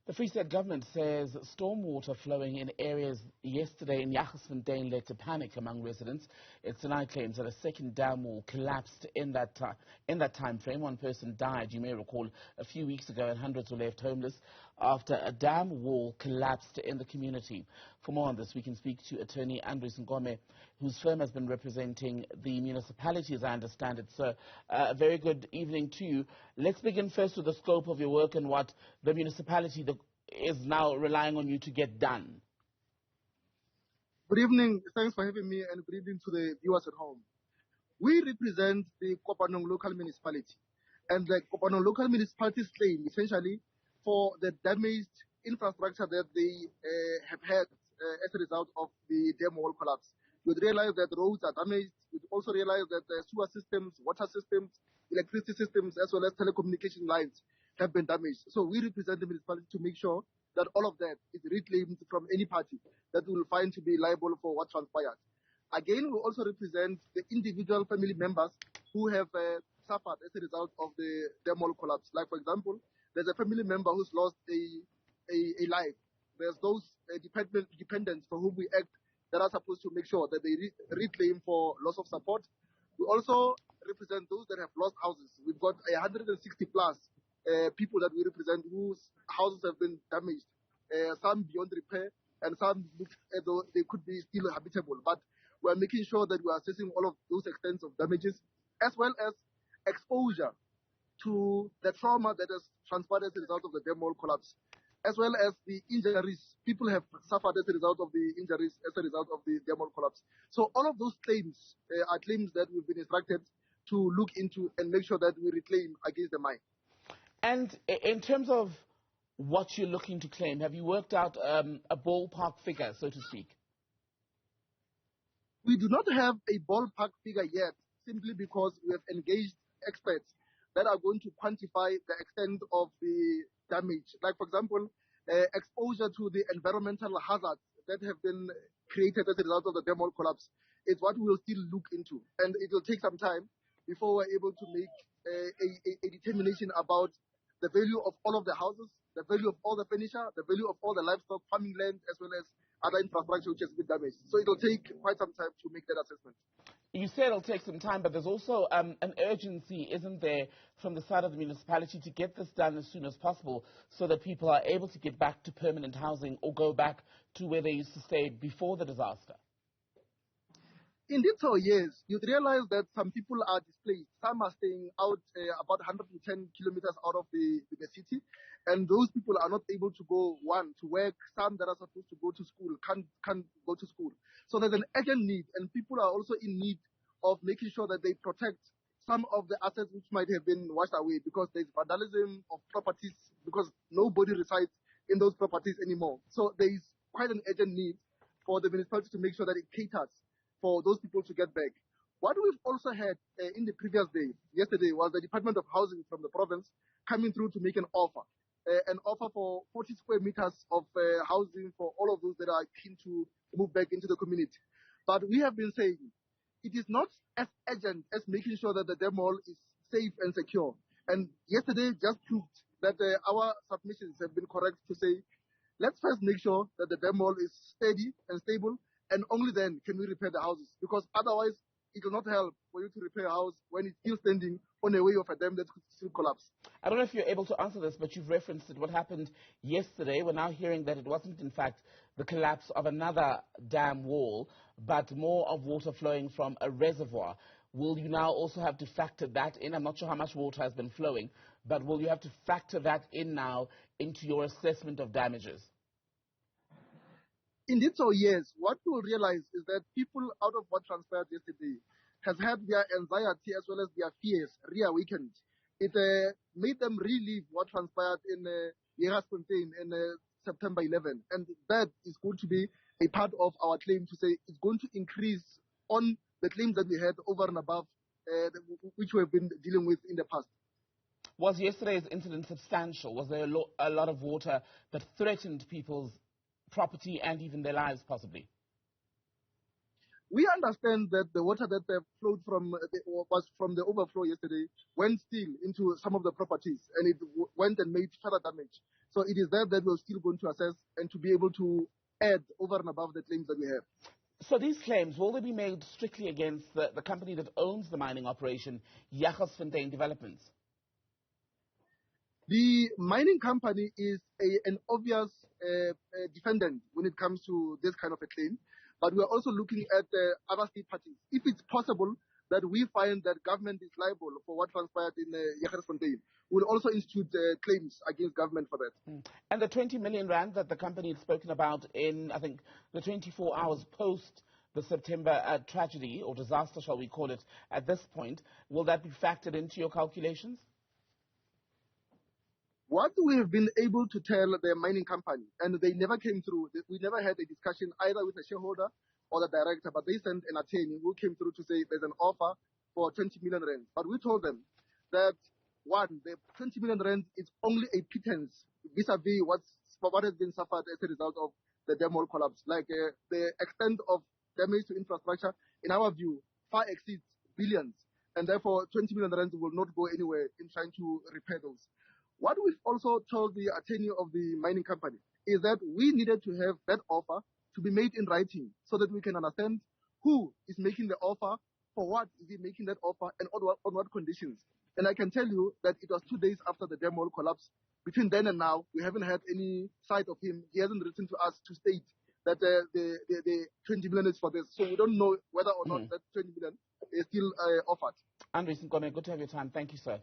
The Free State government says stormwater flowing in areas yesterday in Jagersfontein led to panic among residents. It tonight claims that a second dam wall collapsed in that time frame. One person died, you may recall, a few weeks ago, and hundreds were left homeless after a dam wall collapsed in the community. For more on this, we can speak to attorney Andries Nkome, whose firm has been representing the municipality, as I understand it. So, a very good evening to you. Let's begin first with the scope of your work and what the municipality is now relying on you to get done. Good evening. Thanks for having me, and good evening to the viewers at home. We represent the Kopanong local municipality, and the Kopanong local municipality's claim essentially for the damaged infrastructure that they have had as a result of the dam wall collapse. You'd realize that roads are damaged. You'd also realize that the sewer systems, water systems, electricity systems, as well as telecommunication lines have been damaged. So we represent the municipality to make sure that all of that is reclaimed from any party that will find to be liable for what transpired. Again, we also represent the individual family members who have suffered as a result of the dam wall collapse. Like, for example, there's a family member who's lost a life. There's those dependents for whom we act that are supposed to make sure that they reclaim for loss of support. We also represent those that have lost houses. We've got 160 plus people that we represent whose houses have been damaged, some beyond repair, and some look as though they could be still habitable. But we're making sure that we are assessing all of those extents of damages, as well as exposure to the trauma that has transpired as a result of the dam wall collapse, as well as the injuries people have suffered as a result of the injuries as a result of the dam wall collapse. So all of those claims are claims that we've been instructed to look into and make sure that we reclaim against the mine. And in terms of what you're looking to claim, have you worked out a ballpark figure, so to speak? We do not have a ballpark figure yet, simply because we have engaged experts that are going to quantify the extent of the damage. Like, for example, exposure to the environmental hazards that have been created as a result of the dam wall collapse is what we will still look into. And it will take some time before we're able to make a determination about the value of all of the houses, the value of all the furniture, the value of all the livestock, farming land, as well as other infrastructure which has been damaged. So it will take quite some time to make that assessment. You said it'll take some time, but there's also an urgency, isn't there, from the side of the municipality to get this done as soon as possible so that people are able to get back to permanent housing or go back to where they used to stay before the disaster? Indeed so, yes. You'd realize that some people are displaced. Some are staying out about 110 kilometers out of the city, and those people are not able to go, one, to work. Some that are supposed to go to school can't go to school. So there's an urgent need, and people are also in need of making sure that they protect some of the assets which might have been washed away, because there's vandalism of properties, because nobody resides in those properties anymore. So there is quite an urgent need for the municipality to make sure that it caters for those people to get back. What we've also had in the previous day, yesterday, was the Department of Housing from the province coming through to make an offer for 40 square meters of housing for all of those that are keen to move back into the community. But we have been saying it is not as urgent as making sure that the dam wall is safe and secure. And yesterday just proved that our submissions have been correct to say, let's first make sure that the dam wall is steady and stable, and only then can we repair the houses, because otherwise it will not help for you to repair a house when it's still standing on the way of a dam that could still collapse. I don't know if you're able to answer this, but you've referenced it. What happened yesterday? We're now hearing that it wasn't, in fact, the collapse of another dam wall, but more of water flowing from a reservoir. Will you now also have to factor that in? I'm not sure how much water has been flowing, but will you have to factor that in now into your assessment of damages? Indeed so, yes. What we will realize is that people, out of what transpired yesterday, has had their anxiety as well as their fears reawakened. It made them relive what transpired in Jagersfontein in September 11. And that is going to be a part of our claim to say it's going to increase on the claims that we had over and above, which we have been dealing with in the past. Was yesterday's incident substantial? Was there a lot of water that threatened people's property and even their lives, possibly? We understand that the water that flowed from was from the overflow yesterday went still into some of the properties, and it went and made further damage. So it is that we're still going to assess and to be able to add over and above the claims that we have. So these claims, will they be made strictly against the company that owns the mining operation, Jagersfontein Developments? The mining company is an obvious defendant when it comes to this kind of a claim, but we're also looking at other state parties. If it's possible that we find that government is liable for what transpired in Jagersfontein, we'll also institute claims against government for that. And the 20 million rand that the company had spoken about in, I think, the 24 hours post the September tragedy or disaster, shall we call it, at this point, will that be factored into your calculations? What we have been able to tell the mining company, and they never came through, we never had a discussion either with the shareholder or the director, but they sent an attorney who came through to say there's an offer for 20 million rand. But we told them that, one, the 20 million rand is only a pittance vis-a-vis what has been suffered as a result of the dam wall collapse. Like the extent of damage to infrastructure, in our view, far exceeds billions. And therefore, 20 million rand will not go anywhere in trying to repair those. What we've also told the attorney of the mining company is that we needed to have that offer to be made in writing so that we can understand who is making the offer, for what is he making that offer, and on what conditions. And I can tell you that it was 2 days after the dam wall collapse. Between then and now, we haven't had any sight of him. He hasn't written to us to state that the 20 million is for this. So we don't know whether or not that 20 million is still offered. Andries Nkome, good to have your time. Thank you, sir.